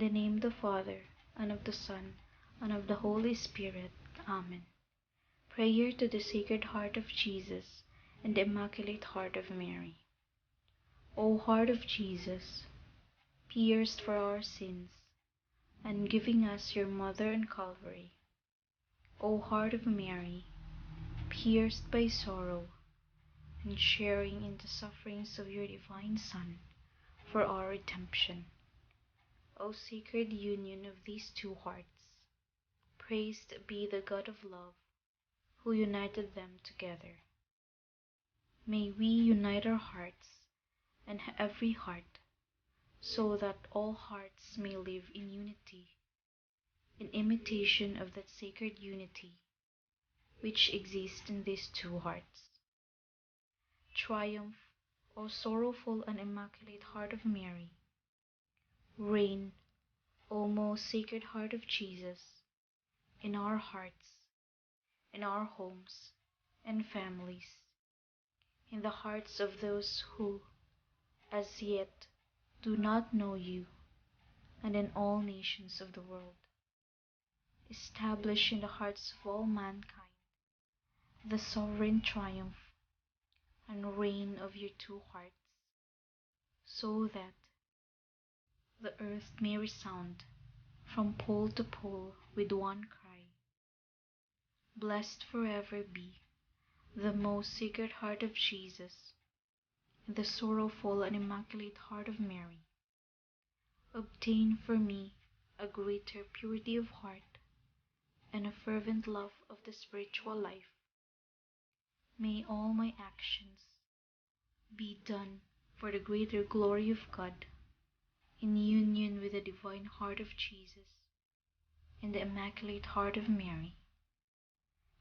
the name of the Father, and of the Son, and of the Holy Spirit. Amen. Prayer to the Sacred Heart of Jesus and the Immaculate Heart of Mary. O Heart of Jesus, pierced for our sins, and giving us your Mother in Calvary. O Heart of Mary, pierced by sorrow, and sharing in the sufferings of your divine Son for our redemption. O sacred union of these two hearts, praised be the God of love, who united them together. May we unite our hearts and every heart, so that all hearts may live in unity, in imitation of that sacred unity which exists in these two hearts. Triumph, O sorrowful and immaculate Heart of Mary. Reign, O most Sacred Heart of Jesus, in our hearts, in our homes and families, in the hearts of those who, as yet, do not know you, and in all nations of the world. Establish in the hearts of all mankind the sovereign triumph and reign of your two hearts, so that the earth may resound from pole to pole with one cry. Blessed forever be the most Sacred Heart of Jesus, and the sorrowful and immaculate Heart of Mary. Obtain for me a greater purity of heart and a fervent love of the spiritual life. May all my actions be done for the greater glory of God, in union with the divine Heart of Jesus and the Immaculate Heart of Mary.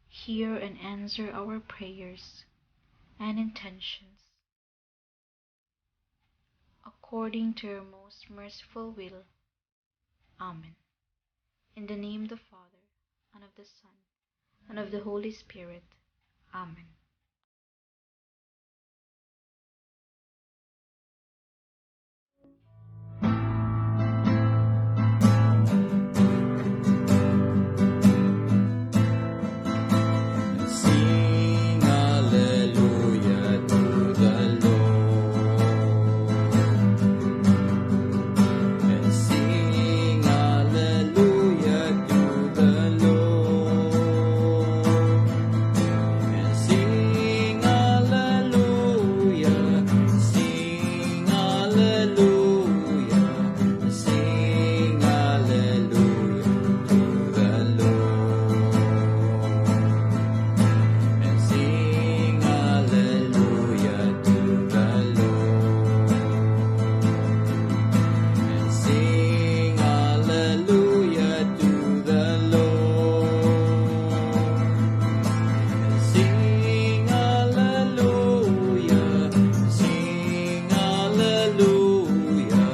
Hear and answer our prayers and intentions, according to your most merciful will. Amen. In the name of the Father, and of the Son, and of the Holy Spirit. Amen. Sing hallelujah to the Lord, and sing hallelujah to the Lord, and sing hallelujah, sing hallelujah, sing hallelujah to the Lord. And sing hallelujah to the Lord. And sing hallelujah to the Lord. And sing hallelujah, sing hallelujah,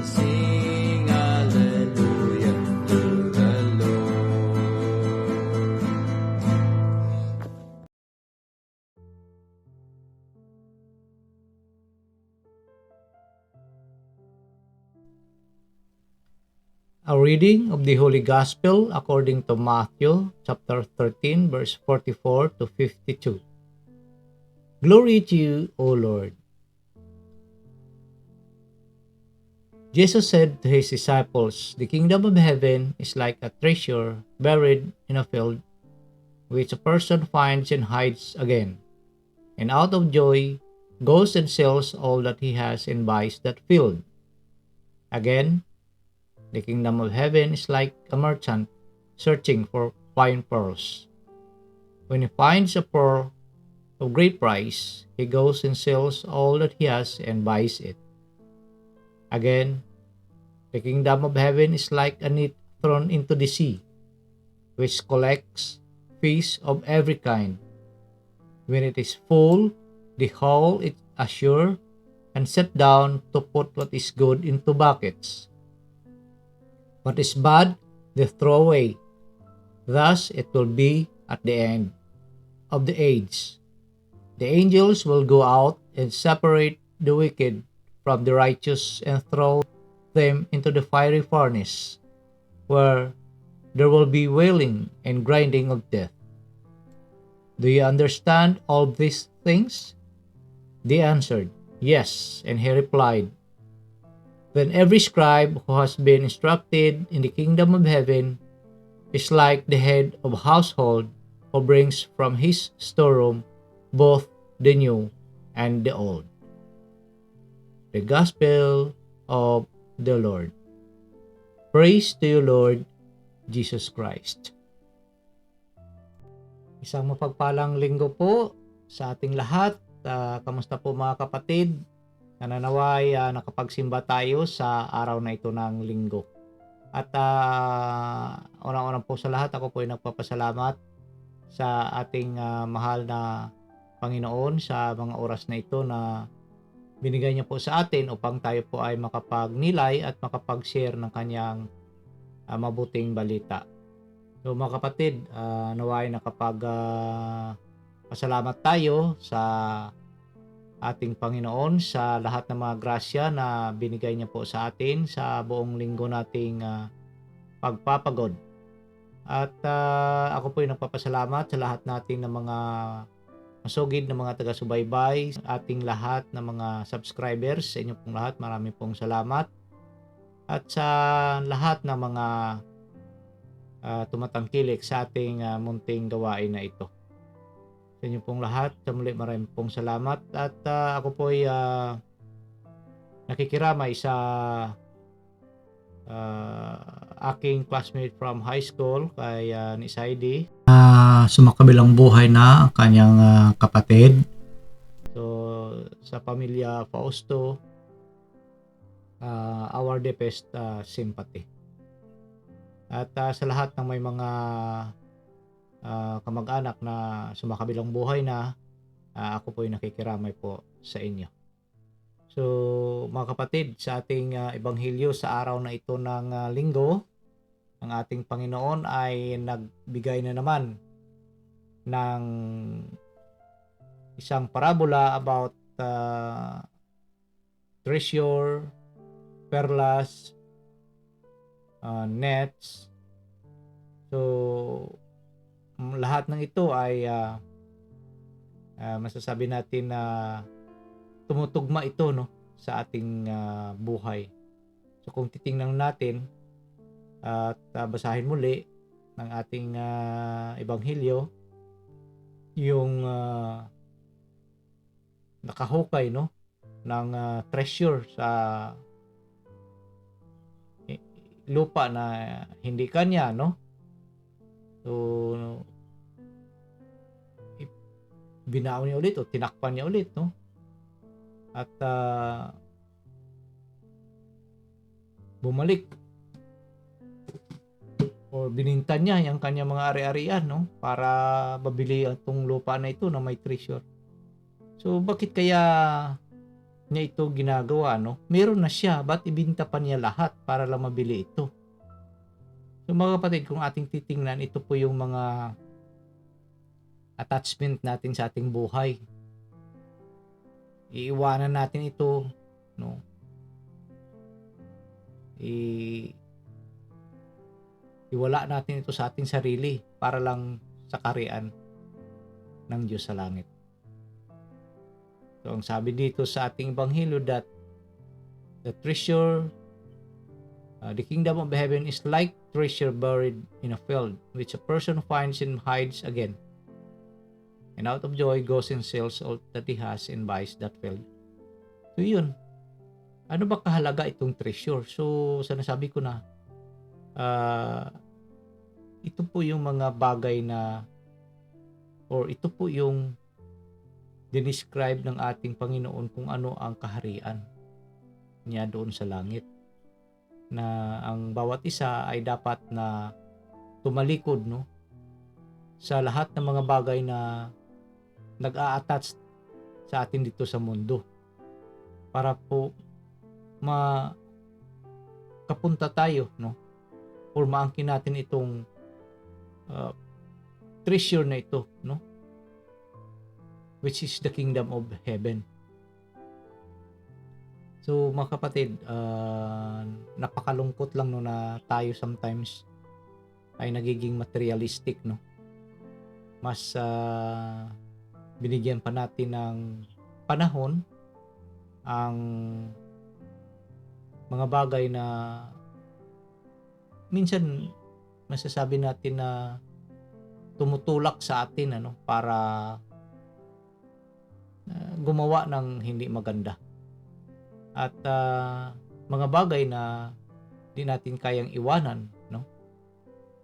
sing hallelujah to the Lord. A reading of the Holy Gospel according to Matthew chapter 13 verse 44 to 52. Glory to you, O Lord. Jesus said to his disciples, "The kingdom of heaven is like a treasure buried in a field, which a person finds and hides again, and out of joy goes and sells all that he has and buys that field." Again, the kingdom of heaven is like a merchant searching for fine pearls. When he finds a pearl of great price, he goes and sells all that he has and buys it. Again, the kingdom of heaven is like a net thrown into the sea, which collects fish of every kind. When it is full, they haul it ashore and set down to put what is good into buckets. What is bad, they throw away. Thus it will be at the end of the age. The angels will go out and separate the wicked from the righteous and throw them into the fiery furnace, where there will be wailing and grinding of teeth. Do you understand all these things? They answered, Yes. And he replied, Then every scribe who has been instructed in the kingdom of heaven is like the head of a household who brings from his storeroom both the new and the old. The Gospel of the Lord. Praise to you, Lord Jesus Christ. Isang mapagpalang linggo po sa ating lahat. Kamusta po mga kapatid? Nananaway nakapagsimba tayo sa araw na ito ng linggo. At unang-unang po sa lahat, ako po ay nagpapasalamat sa ating mahal na Panginoon sa mga oras na ito na binigay niya po sa atin upang tayo po ay makapagnilay at makapag-share ng kanyang mabuting balita. So mga kapatid, naway pasalamat tayo sa ating Panginoon sa lahat ng mga grasya na binigay niya po sa atin sa buong linggo nating pagpapagod. At ako po ay nagpapasalamat sa lahat natin ng mga masugid na mga taga-subaybay, ating lahat ng mga subscribers, sa inyo pong lahat, marami pong salamat. At sa lahat ng mga tumatangkilik sa ating munting gawain na ito. Sa inyo pong lahat, sa muli marami pong salamat. At ako po ay nakikiramay sa aking classmate from high school, kay ni Saidi. Sumakabilang buhay na ang kanyang kapatid. So sa pamilya Fausto, our deepest sympathy. At sa lahat ng may mga kamag-anak na sumakabilang buhay na, ako po ay nakikiramay po sa inyo. So mga kapatid, sa ating ebanghelyo sa araw na ito ng linggo, ang ating Panginoon ay nagbigay na naman ng isang parabola about treasure, perlas, nets. So lahat ng ito ay masasabi natin na tumutugma ito, no, sa ating buhay. So kung titingnan natin at basahin muli ng ating ebanghelyo, yung nakahukay, no, ng treasure sa lupa na hindi kanya, no. So binaon niya ulit o tinakpan niya ulit, no, at bumalik o bininta niya yung kanyang mga ari-arian, no, para mabili itong lupa na ito na may treasure. So bakit kaya niya ito ginagawa, no? Meron na siya, ba't ibinta pa niya lahat para lang mabili ito? So mga kapatid, kung ating titingnan, ito po yung mga attachment natin sa ating buhay. Iiwanan natin ito, no? Iwala natin ito sa ating sarili para lang sa kaharian ng Diyos sa langit. So ang sabi dito sa ating ebanghelyo that the treasure, the kingdom of heaven is like treasure buried in a field, which a person finds and hides again. And out of joy goes and sells all that he has and buys that field. So yun. Ano ba kahalaga itong treasure? So sinasabi ko na, ito po yung mga bagay na, or ito po yung dinescribe ng ating Panginoon kung ano ang kaharian niya doon sa langit. Na ang bawat isa ay dapat na tumalikod, no, sa lahat ng mga bagay na nag-a-attach sa atin dito sa mundo. Para po makapunta tayo, no, or maangkin natin itong treasure na ito, no, which is the kingdom of heaven. So mga kapatid, napakalungkot lang no na tayo sometimes ay nagiging materialistic, no. Mas binigyan pa natin ng panahon ang mga bagay na minsan masasabi natin na tumutulak sa atin ano para gumawa ng hindi maganda. At mga bagay na di natin kayang iwanan, no?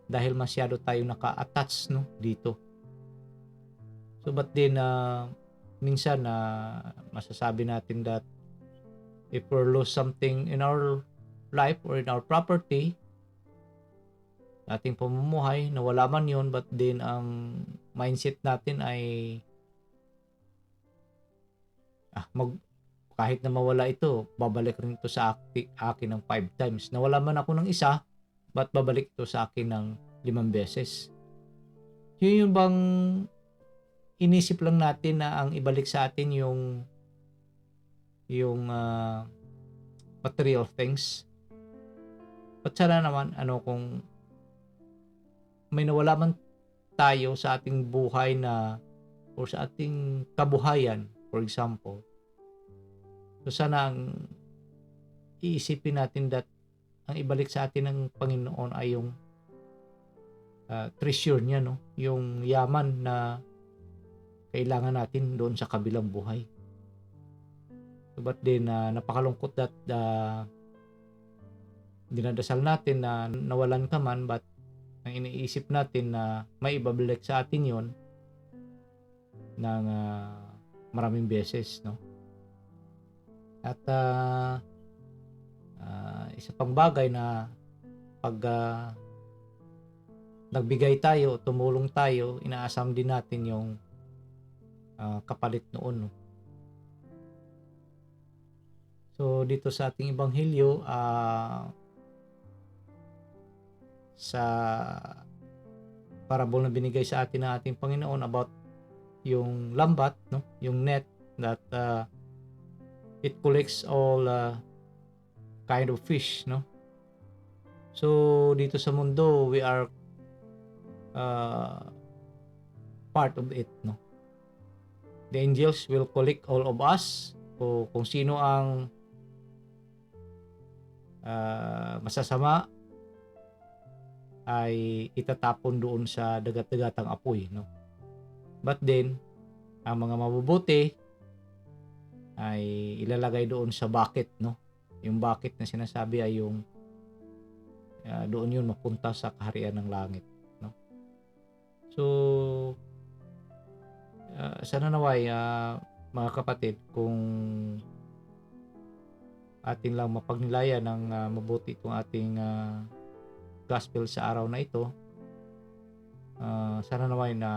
Dahil masyado tayo naka-attach, no, dito. So but then minsan masasabi natin that if we lose something in our life or in our property, ating pamumuhay, nawala man yun, but then ang mindset natin ay kahit na mawala ito, babalik rin ito sa akin ng 5 times. Nawala man ako ng isa, but babalik ito sa akin ng 5 beses. Yun yung bang inisip lang natin na ang ibalik sa atin yung material things. But sana naman kung may nawala man tayo sa ating buhay na or sa ating kabuhayan, for example, so sana ang iisipin natin that ang ibalik sa atin ng Panginoon ay yung treasure niya, no, yung yaman na kailangan natin doon sa kabilang buhay. So, but then napakalungkot that dinadasal natin na nawalan ka man, but ang iniisip natin na may ibabalik sa atin yon ng maraming beses, no. At isa pang bagay na pag nagbigay tayo, tumulong tayo, inaasam din natin yung kapalit noon, no. So dito sa ating ebanghelyo, sa parable na binigay sa atin ng ating Panginoon about yung lambat, no, yung net that it collects all kind of fish, no. So dito sa mundo, we are part of it, no. The angels will collect all of us, o kung sino ang masasama ay itatapon doon sa dagat-dagatang apoy, no. But then ang mga mabubuti ay ilalagay doon sa bucket, no. Yung bucket na sinasabi ay yung doon yun mapunta sa kaharian ng langit, no. So sana naway mga kapatid, kung atin lang mapagnilayan ng mabuti itong ating gospel sa araw na ito, sana naway na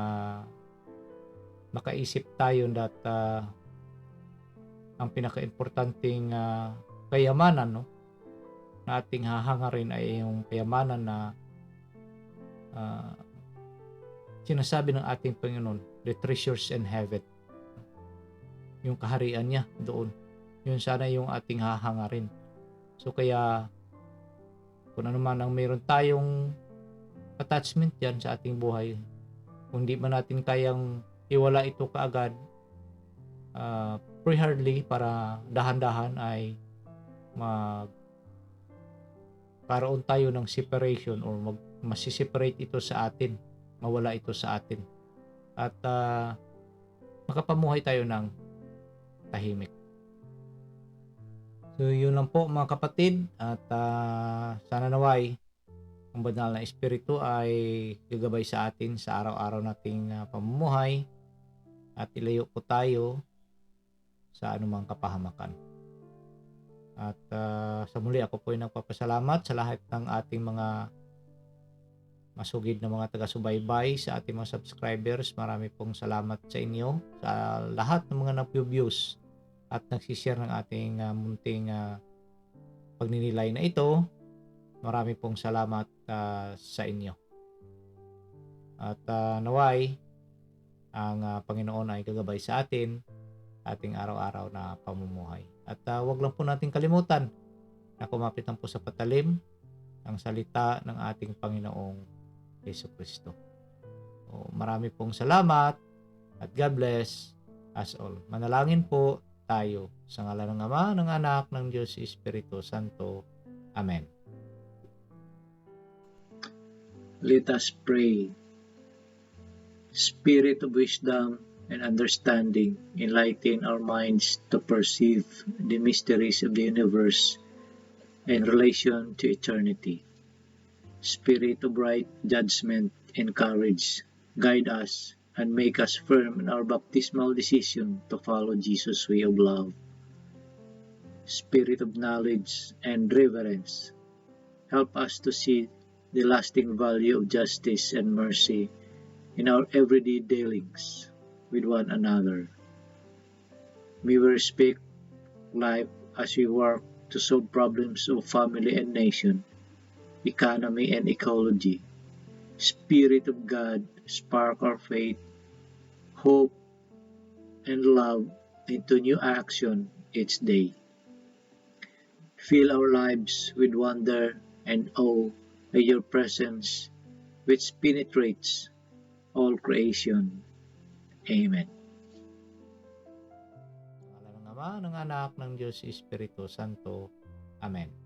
makaisip tayo that ang pinaka-importanting kayamanan, no, na ating hahangarin ay yung kayamanan na sinasabi ng ating Panginoon, the treasures in heaven, yung kaharian niya doon. Yun sana yung ating hahangarin. So kaya kung ano man ang meron tayong attachment yan sa ating buhay, kung di man natin kayang iwala ito kaagad, pray hardly para dahan-dahan ay magkaroon tayo ng separation or masiseparate ito sa atin, mawala ito sa atin, at makapamuhay tayo ng tahimik. So yun lang po mga kapatid, at sana naway ang banal na espiritu ay gagabay sa atin sa araw-araw nating pamumuhay at ilayo po tayo sa anumang kapahamakan. At sa muli, ako po ay nagpapasalamat sa lahat ng ating mga masugid na mga taga-subaybay, sa ating mga subscribers. Marami pong salamat sa inyo, sa lahat ng mga nag-views at nagsishare ng ating munting pagninilay na ito. Marami pong salamat sa inyo. At naway ang Panginoon ay gagabay sa ating araw-araw na pamumuhay. At wag lang po natin kalimutan na kumapit lang po sa patalim ng salita ng ating Panginoong Jesucristo. So, marami pong salamat at God bless us all. Manalangin po tayo sa ngalan ng Ama, ng Anak, ng Diyos Espiritu Santo. Amen. Let us pray. Spirit of wisdom and understanding, enlighten our minds to perceive the mysteries of the universe in relation to eternity. Spirit of right judgment and courage, guide us and make us firm in our baptismal decision to follow Jesus' way of love. Spirit of knowledge and reverence, help us to see the lasting value of justice and mercy in our everyday dealings with one another. May we respect life as we work to solve problems of family and nation, economy and ecology. Spirit of God, spark our faith, hope, and love into new action each day. Fill our lives with wonder and awe by your presence, which penetrates all creation. Amen. Sa ngalan ng Ama, ng Anak, ng Diyos Espiritu Santo. Amen.